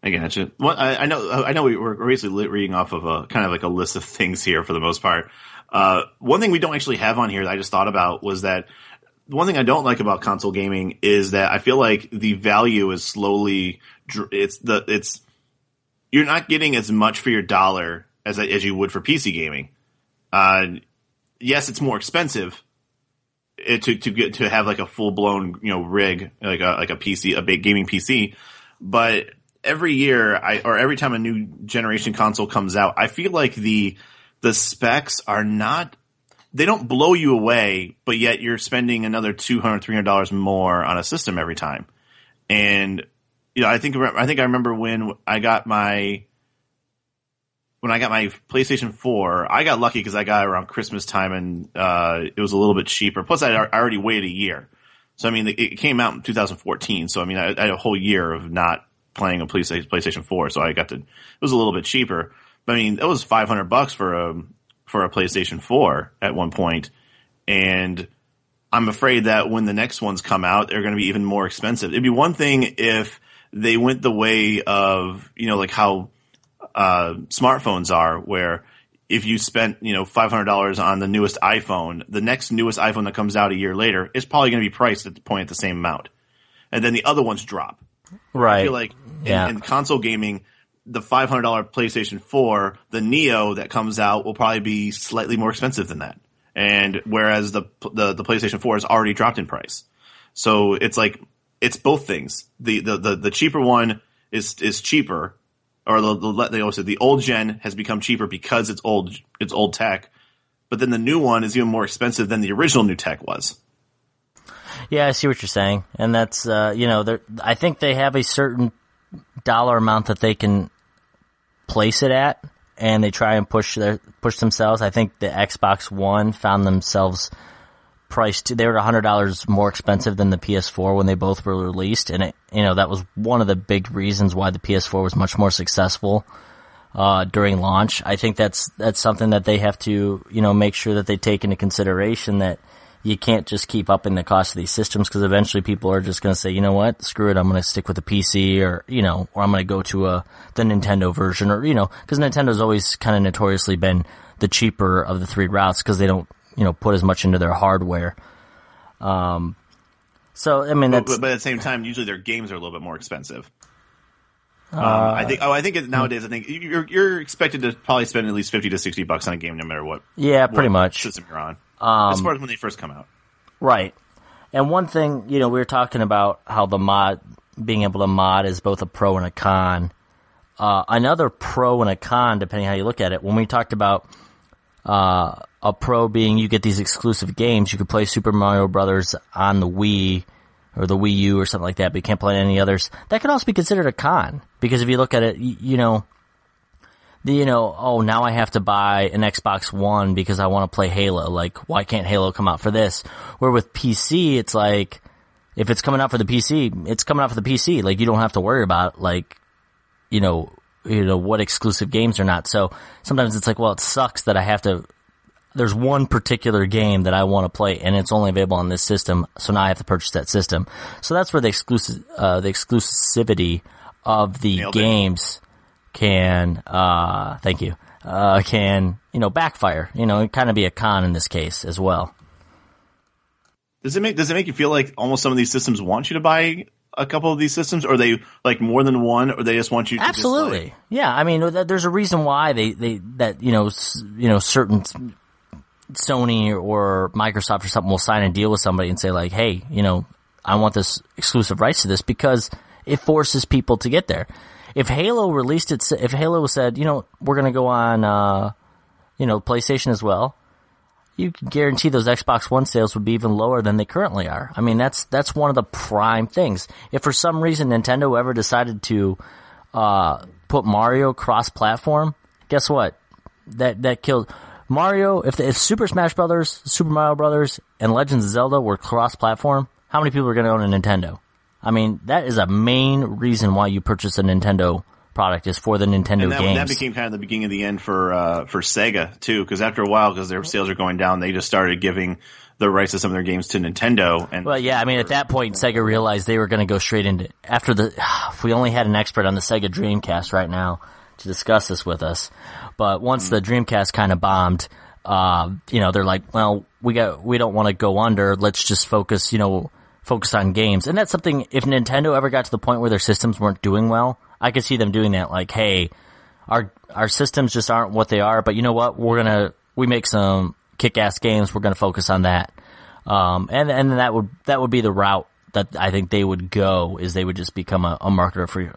I gotcha. Well, I know we're basically reading off of a kind of like a list of things here for the most part. One thing we don't actually have on here that I just thought about was that one thing I don't like about console gaming is that I feel like the value is slowly, you're not getting as much for your dollar as you would for PC gaming. Yes, it's more expensive to have like a full blown, rig, like a PC, a big gaming PC, but every year or every time a new generation console comes out, I feel like the specs are not, they don't blow you away, but yet you're spending another $200, $300 more on a system every time. And, I think I remember when I got my PlayStation 4, I got lucky because I got it around Christmas time and, it was a little bit cheaper. Plus I already waited a year. So, it came out in 2014. So, I had a whole year of not playing a PlayStation 4, so it was a little bit cheaper. But it was $500 for a PlayStation 4 at one point, and I'm afraid that when the next ones come out, they're going to be even more expensive. It'd be one thing if they went the way of like how smartphones are, where if you spent $500 on the newest iPhone, the next newest iPhone that comes out a year later is probably going to be priced at the same amount, and then the other ones drop. Right. I feel like in console gaming, the $500 PlayStation 4, the Neo that comes out will probably be slightly more expensive than that. And whereas the PlayStation 4 has already dropped in price. So it's like, it's both things. The cheaper one is cheaper, or the old gen has become cheaper because it's old tech. But then the new one is even more expensive than the original new tech was. Yeah, I see what you're saying, and that's I think they have a certain dollar amount that they can place it at, and they try and push themselves. I think the Xbox One found themselves priced. They were $100 more expensive than the PS4 when they both were released, and that was one of the big reasons why the PS4 was much more successful during launch. I think that's something that they have to make sure that they take into consideration, that you can't just keep upping the cost of these systems, because eventually people are just going to say, you know what, screw it, I'm going to stick with the PC, or I'm going to go to the Nintendo version, or because Nintendo's always kind of notoriously been the cheaper of the three routes, because they don't put as much into their hardware. So that's, but at the same time, usually their games are a little bit more expensive. I think nowadays, I think you're expected to probably spend at least $50 to $60 on a game, no matter what. Yeah, pretty much system you're on. As far as when they first come out. Right. And one thing, we were talking about how being able to mod is both a pro and a con. Another pro and a con, depending how you look at it, when we talked about a pro being you get these exclusive games, you could play Super Mario Brothers on the Wii or the Wii U or something like that, but you can't play any others. That could also be considered a con, because if you look at it, now I have to buy an Xbox One because I want to play Halo. Like, why can't Halo come out for this? Where with PC, it's like, if it's coming out for the PC, it's coming out for the PC. Like, you don't have to worry about, like, what exclusive games are not. So sometimes it's like, well, it sucks that I have to, there's one particular game that I want to play and it's only available on this system, so now I have to purchase that system. So that's where the exclusivity of the games can backfire. It kind of be a con in this case as well. Does it make you feel like almost some of these systems want you to buy a couple of these systems, or they like more than one, or they just want you to absolutely just, like... Yeah, I mean, there's a reason why certain Sony or Microsoft or something will sign a deal with somebody and say like, hey, I want this exclusive rights to this, because it forces people to get there. If Halo if Halo said, we're going to go on, PlayStation as well, you can guarantee those Xbox One sales would be even lower than they currently are. I mean, that's one of the prime things. If for some reason Nintendo ever decided to put Mario cross-platform, guess what? That killed Mario. If Super Smash Brothers, Super Mario Brothers, and Legends of Zelda were cross-platform, how many people are going to own a Nintendo? I mean, that is a main reason why you purchase a Nintendo product, is for the Nintendo games. That became kind of the beginning of the end for Sega too, because after a while, because their sales are going down, they just started giving the rights to some of their games to Nintendo. And well, yeah, I mean, at that point, Sega realized they were going to go straight into if we only had an expert on the Sega Dreamcast right now to discuss this with us, but once the Dreamcast kind of bombed, they're like, well, we don't want to go under. Let's just focus on games. And that's something, if Nintendo ever got to the point where their systems weren't doing well, I could see them doing that. Like, hey, our systems just aren't what they are, but you know what? We make some kick-ass games. We're going to focus on that. And that would be the route that I think they would go, is they would just become a marketer for,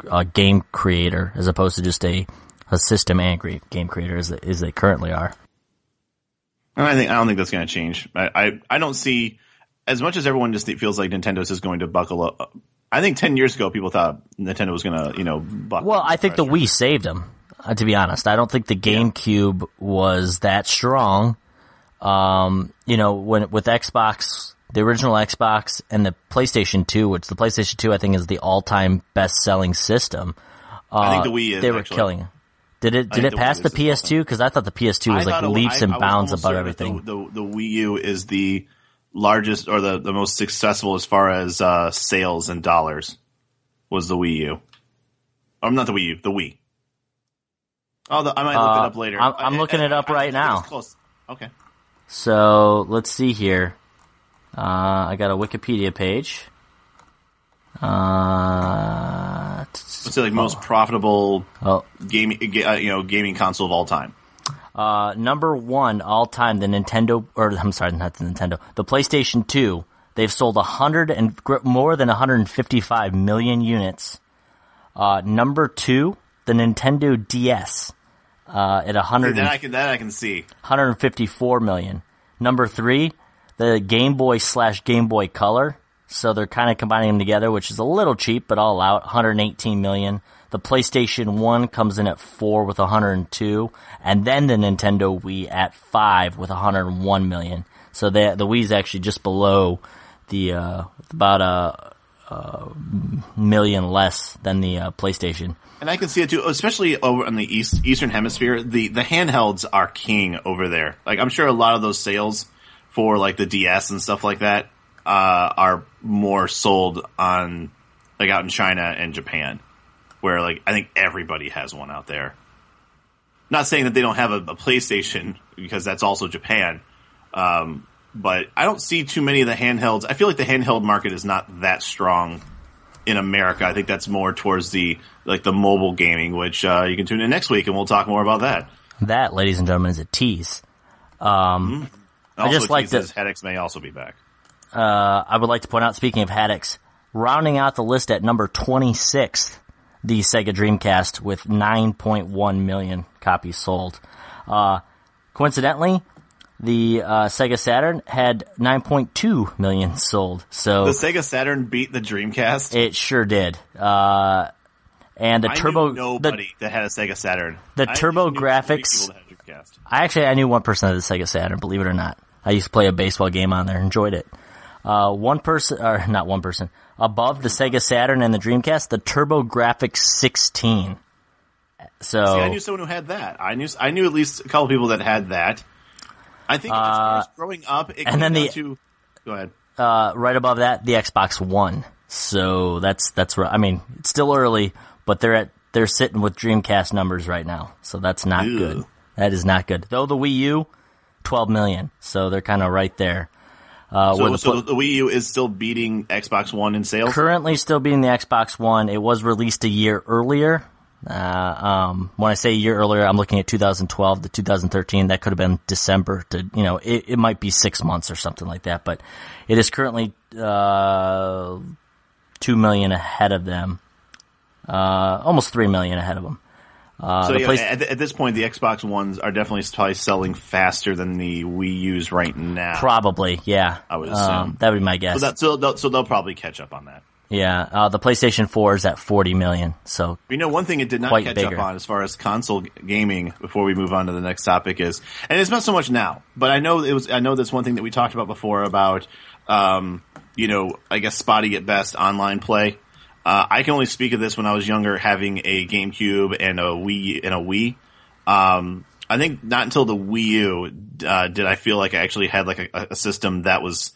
a game creator, as opposed to just a system and game creator as they currently are. I don't think that's going to change. I don't see, as much as everyone just feels like Nintendo's just going to buckle up. I think 10 years ago, people thought Nintendo was going to, buckle. Well, I think the Wii saved them, to be honest. I don't think the GameCube was that strong. With Xbox, the original Xbox, and the PlayStation 2, which the PlayStation 2 I think is the all-time best-selling system. I think the Wii is. They were killing it. Did it pass the PS2? Because I thought the PS2 was like leaps and bounds above everything. The Wii U is the largest, or the most successful as far as sales in dollars, was the Wii U. Not the Wii U, the Wii. Oh, I might look it up later. I'm looking it up right now. Close. Okay. So let's see here. I got a Wikipedia page. Let's say most profitable gaming console of all time. Number one all time, the PlayStation 2. They've sold more than 155 million units. Number two, the Nintendo DS, at 100. That I can see. 154 million. Number three, the Game Boy / Game Boy Color. So they're kind of combining them together, which is a little cheap, but all out, 118 million. The PlayStation 1 comes in at 4 with 102, and then the Nintendo Wii at 5 with 101 million. So the Wii's actually just below the about a million less than the PlayStation. And I can see it too, especially over in the Eastern Hemisphere. The handhelds are king over there. Like, I'm sure a lot of those sales for like the DS and stuff like that are more sold on like out in China and Japan, where like I think everybody has one out there. Not saying that they don't have a PlayStation, because that's also Japan, but I don't see too many of the handhelds. I feel like the handheld market is not that strong in America. I think that's more towards the mobile gaming, which you can tune in next week and we'll talk more about that. That, ladies and gentlemen, is a tease. I just like that Haddix may also be back. I would like to point out, speaking of Haddix, rounding out the list at number 26th, the Sega Dreamcast with 9.1 million copies sold. Coincidentally, the Sega Saturn had 9.2 million sold. So the Sega Saturn beat the Dreamcast? It sure did. And the knew nobody that had a Sega Saturn. The TurboGrafx. I knew one person that had a Sega Saturn, believe it or not. I used to play a baseball game on there, enjoyed it. Not one person, above the Sega Saturn and the Dreamcast, the TurboGrafx 16. So, see, I knew someone who had that. I knew at least a couple people that had that. I think growing up, it came down to... Go ahead. Right above that, the Xbox One. So that's right. I mean, it's still early, but they're sitting with Dreamcast numbers right now. So that's not good. That is not good. Though the Wii U, 12 million. So they're kind of right there. So the Wii U is still beating Xbox One in sales? Currently still beating the Xbox One. It was released a year earlier. When I say a year earlier, I'm looking at 2012 to 2013. That could have been December to, it might be 6 months or something like that. But it is currently 2 million ahead of them. Almost 3 million ahead of them. At this point, the Xbox Ones are definitely probably selling faster than the Wii U's right now. Probably, yeah. I would assume. That would be my guess. So they'll probably catch up on that. Yeah, the PlayStation 4 is at 40 million, so one thing it did not catch up on as far as console gaming, before we move on to the next topic, is, and it's not so much now, but I know that's one thing that we talked about before about, I guess spotty at best online play. I can only speak of this when I was younger, having a GameCube and a Wii. I think not until the Wii U did I feel like I actually had like a system that was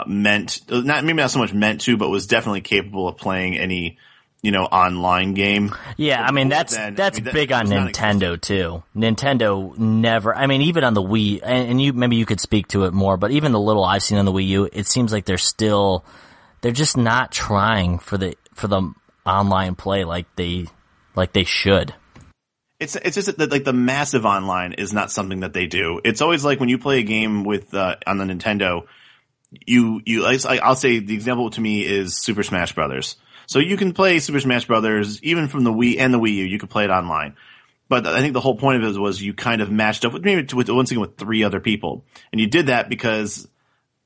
maybe not so much meant to, but was definitely capable of playing any, online game. Yeah, I mean, that's big on Nintendo too. Nintendo never, I mean, even on the Wii, and maybe you could speak to it more, but even the little I've seen on the Wii U, it seems like they're just not trying for the online play like they should. It's just that like the massive online is not something that they do. It's always like when you play a game with on the Nintendo, I'll say the example to me is Super Smash Brothers. So you can play Super Smash Brothers even from the Wii and the Wii U. You could play it online. But I think the whole point of it was you kind of matched up with with 3 other people, and you did that because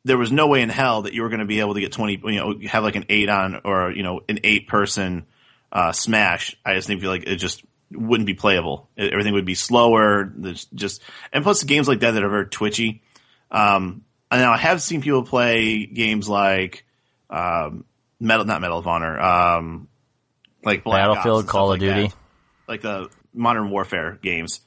there was no way in hell that you were going to be able to get 20, have like an 8 on or an 8-person Smash. I just feel like it just wouldn't be playable. Everything would be slower. And plus games like that are very twitchy. And now I have seen people play games like not Medal of Honor, like Black Battlefield, Ops, Call of Duty, like the Modern Warfare games.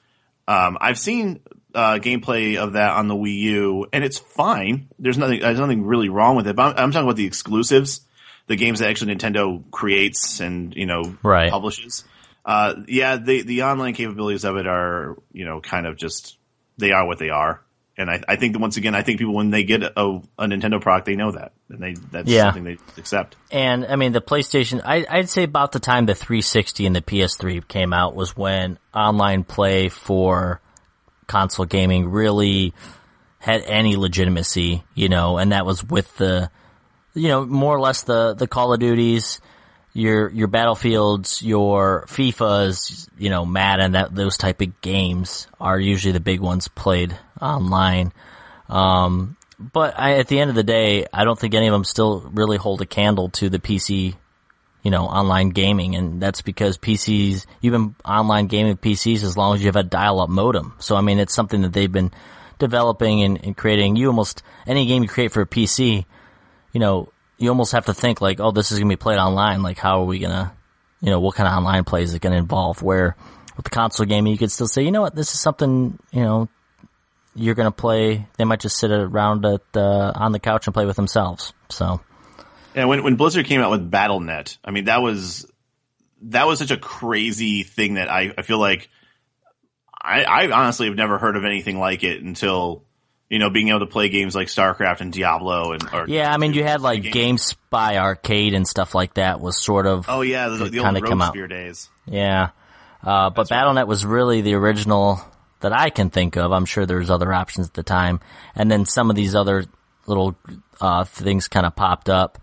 I've seen gameplay of that on the Wii U, and it's fine. There's nothing really wrong with it. But I'm talking about the exclusives, the games that actually Nintendo creates and publishes. The online capabilities of it are kind of just, they are what they are. And I think that once again, I think people, when they get a Nintendo product, they know that, and that's something they accept. And I mean, the PlayStation, I'd say about the time the 360 and the PS3 came out was when online play for console gaming really had any legitimacy, and that was with the, more or less the Call of Duties, your Battlefields, your FIFAs, Madden, those type of games are usually the big ones played online. But at the end of the day, I don't think any of them still really hold a candle to the PC, online gaming. And that's because PCs, you've been online gaming PCs as long as you have a dial-up modem. So, I mean, it's something that they've been developing and creating. Any game you create for a PC, you almost have to think like, oh, this is going to be played online. Like, how are we going to, what kind of online play is it going to involve? Where with the console gaming, you could still say, this is something, you're going to play. They might just sit around on the couch and play with themselves. So, yeah, when Blizzard came out with Battle.net, I mean, that was such a crazy thing that I feel like I honestly have never heard of anything like it until, being able to play games like StarCraft and Diablo you had like GameSpy Arcade and stuff like that was sort of the old Roguesphere days. Yeah, but Battle.net was really the original that I can think of. I'm sure there's other options at the time, and then some of these other little things kind of popped up.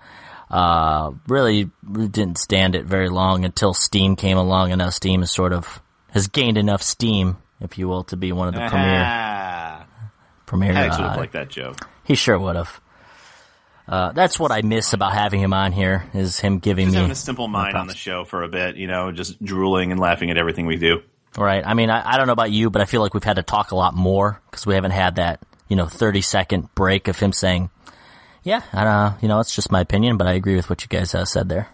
Really didn't stand it very long until Steam came along, and now Steam has gained enough steam, if you will, to be one of the premier. Haddix would have liked that joke. He sure would have. That's what I miss about having him on here, is him giving me having a simple mind on the show for a bit, just drooling and laughing at everything we do. Right. I mean, I don't know about you, but I feel like we've had to talk a lot more because we haven't had that 30-second break of him saying, yeah, it's just my opinion, but I agree with what you guys said there.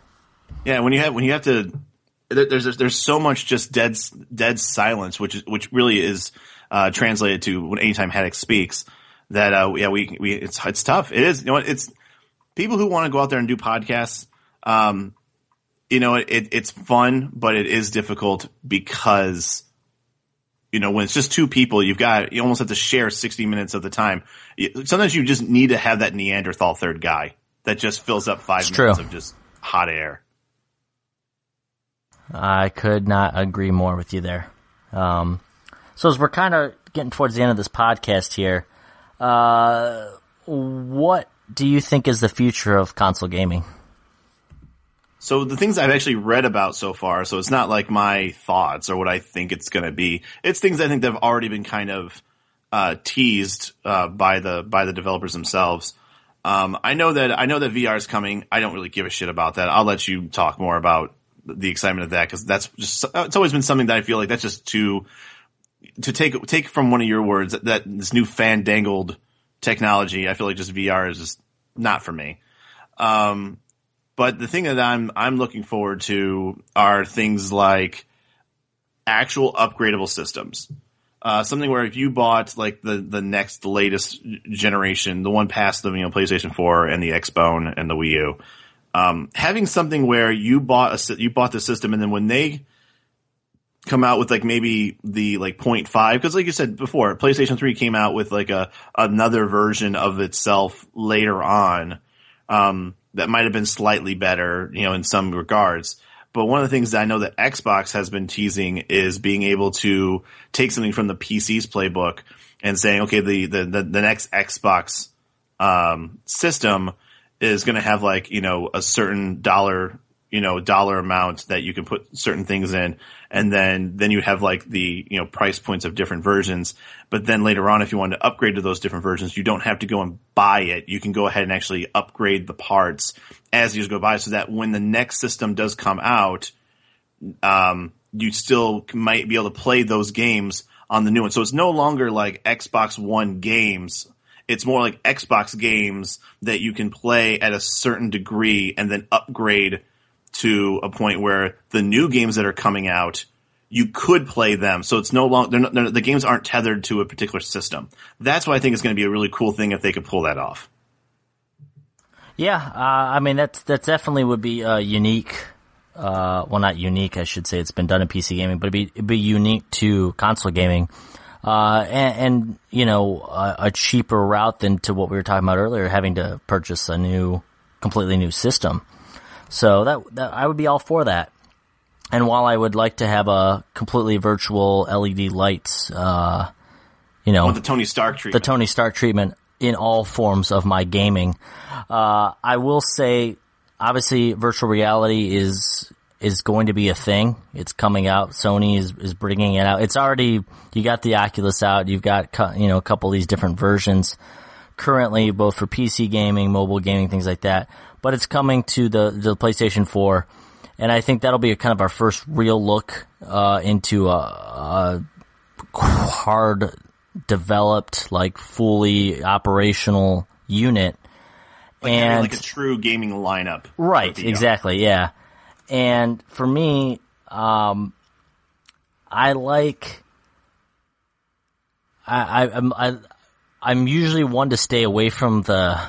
Yeah, when you have to, there's so much just dead silence, which really is translated to when anytime Haddix speaks. That it's tough. It is. It's people who want to go out there and do podcasts. It's fun, but it is difficult because when it's just two people, you almost have to share 60 minutes of the time. Sometimes you just need to have that Neanderthal third guy that just fills up 5 minutes of just hot air. I could not agree more with you there. So as we're kind of getting towards the end of this podcast here, what do you think is the future of console gaming? So the things I've actually read about so far, so it's not like my thoughts or what I think it's going to be. It's things I think that have already been kind of teased by the developers themselves. I know that VR is coming. I don't really give a shit about that. I'll let you talk more about the excitement of that, because that's just, it's always been something that I feel like that's just to take from one of your words, that this new fandangled technology. I feel like just VR is just not for me. But the thing that I'm looking forward to are things like actual upgradable systems. Something where if you bought like the next latest generation, the one past the PlayStation 4 and the Xbone and the Wii U, having something where you bought the system, and then when they come out with like maybe the like 0.5, because like you said before, PlayStation 3 came out with like another version of itself later on. That might have been slightly better, in some regards. But one of the things that I know that Xbox has been teasing is being able to take something from the PC's playbook and saying, okay, the next Xbox system is going to have like, a certain dollar amount that you can put certain things in. And then you have like the, price points of different versions. But then later on, if you want to upgrade to those different versions, you don't have to go and buy it. You can go ahead and actually upgrade the parts as you go by, so that when the next system does come out, you still might be able to play those games on the new one. So it's no longer like Xbox One games. It's more like Xbox games that you can play at a certain degree and then upgrade to a point where the new games that are coming out, you could play them. So it's no longer, the games aren't tethered to a particular system. That's why I think it's going to be a really cool thing if they could pull that off. Yeah, I mean, that definitely would be unique. Well, not unique, I should say. It's been done in PC gaming, but it'd be unique to console gaming. And a cheaper route than to what we were talking about earlier, having to purchase a completely new system. So that I would be all for that. And while I would like to have a completely virtual LED lights, the Tony Stark treatment. The Tony Stark treatment in all forms of my gaming. I will say, obviously, virtual reality is going to be a thing. It's coming out. Sony is bringing it out. It's already, you got the Oculus out. You've got, a couple of these different versions currently, both for PC gaming, mobile gaming, things like that. But it's coming to the PlayStation 4. And I think that'll be kind of our first real look into a hard developed, like fully operational unit. And like a true gaming lineup. Right, exactly, yeah. And for me, I'm usually one to stay away from the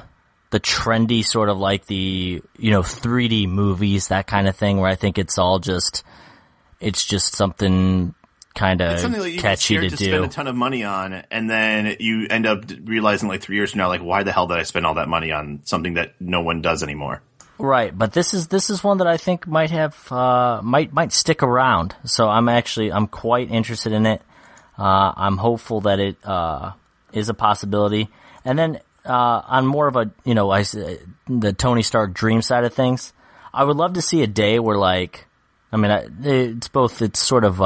trendy sort of like the 3D movies, that kind of thing, where I think it's just something kind of catchy to do. Spend a ton of money on, and then you end up realizing like 3 years from now, like, why the hell did I spend all that money on something that no one does anymore? Right, but this is one that I think might have might stick around. So I'm quite interested in it. I'm hopeful that it is a possibility. And then on more of a, the Tony Stark dream side of things, I would love to see a day where, like, it's sort of,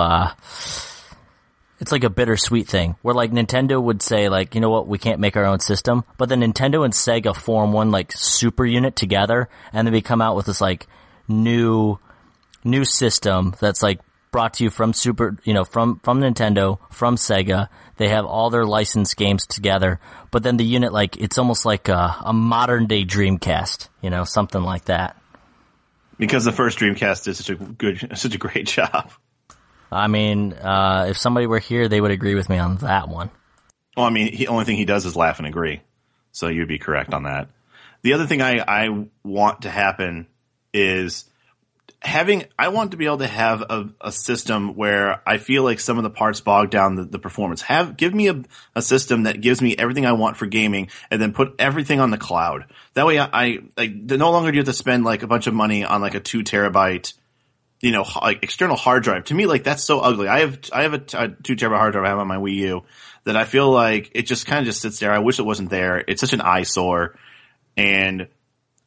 it's like a bittersweet thing where, like, Nintendo would say, like, you know what, we can't make our own system, but then Nintendo and Sega form one, like, super unit together, and then we come out with this, like, new system that's, like, brought to you from from Nintendo, from Sega. They have all their licensed games together, but then the unit, like, it's almost like a modern day Dreamcast, something like that. Because the first Dreamcast did such a great job. I mean, if somebody were here, they would agree with me on that one. Well, I mean, the only thing he does is laugh and agree. So you'd be correct on that. The other thing I want to happen is I want to be able to have a system where I feel like some of the parts bog down the performance. Give me a system that gives me everything I want for gaming, and then put everything on the cloud. That way, no longer do you have to spend like a bunch of money on like a 2 terabyte, like external hard drive. To me, like, that's so ugly. I have a 2 terabyte hard drive I have on my Wii U that I feel like it just kind of just sits there. I wish it wasn't there. It's such an eyesore, and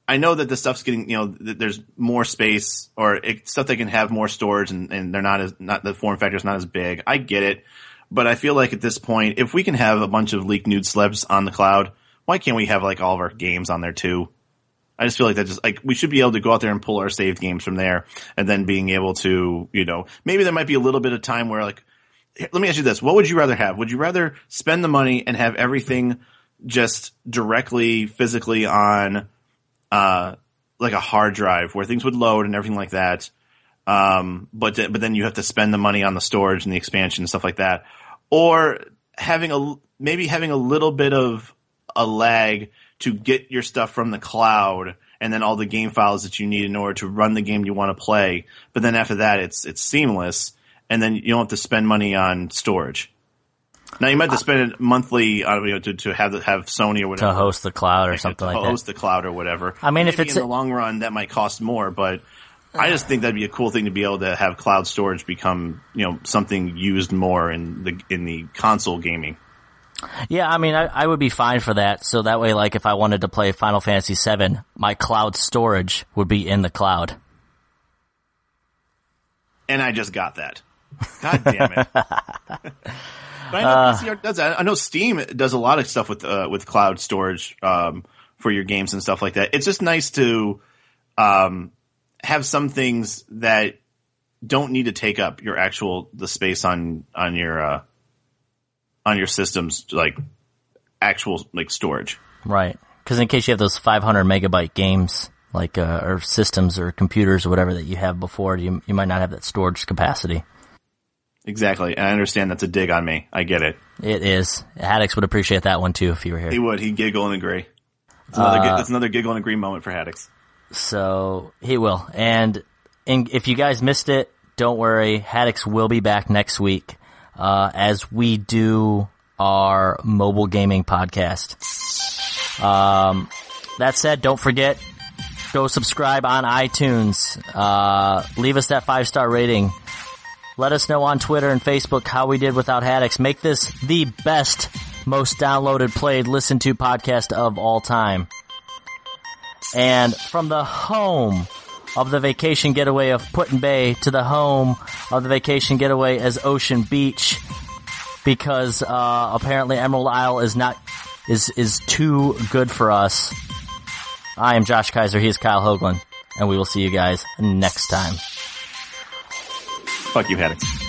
I know that the stuff's getting, that there's more space or stuff that can have more storage, and they're not the form factor's not as big. I get it, but I feel like at this point, if we can have a bunch of leaked nude celebs on the cloud, why can't we have like all of our games on there too? I just feel like we should be able to go out there and pull our saved games from there, and then being able to, maybe there might be a little bit of time where, like, let me ask you this: what would you rather have? Would you rather spend the money and have everything just directly physically on like a hard drive where things would load and everything like that, but then you have to spend the money on the storage and the expansion and stuff like that, or having a little bit of a lag to get your stuff from the cloud and then all the game files that you need in order to run the game you want to play, but then after that it's seamless, and then you don't have to spend money on storage. Now you might have to spend it monthly, to have Sony or whatever to host the cloud or something like that. To host the cloud or whatever. I mean, maybe if it's in the long run, that might cost more, but I just think that'd be a cool thing to be able to have cloud storage become, something used more in the console gaming. Yeah, I mean, I would be fine for that. So that way, like, if I wanted to play Final Fantasy VII, my cloud storage would be in the cloud. And I just got that. God damn it. But I know PCR does that. I know Steam does a lot of stuff with cloud storage for your games and stuff like that. It's just nice to have some things that don't need to take up the space on your systems, like actual like storage. Right. Because in case you have those 500 megabyte games, like or systems or computers or whatever that you have before, you might not have that storage capacity. Exactly. And I understand that's a dig on me. I get it. It is. Haddix would appreciate that one too if he were here. He would. He'd giggle and agree. It's another giggle and agree moment for Haddix. So he will. And if you guys missed it, don't worry. Haddix will be back next week as we do our mobile gaming podcast. That said, don't forget, go subscribe on iTunes. Leave us that 5-star rating. Let us know on Twitter and Facebook how we did without Haddix. Make this the best, most downloaded, played, listened to podcast of all time. And from the home of the vacation getaway of Put-in Bay to the home of the vacation getaway as Ocean Beach, because apparently Emerald Isle is too good for us. I am Josh Kiser. He is Kyle Hoagland, and we will see you guys next time. Fuck you, Haddix.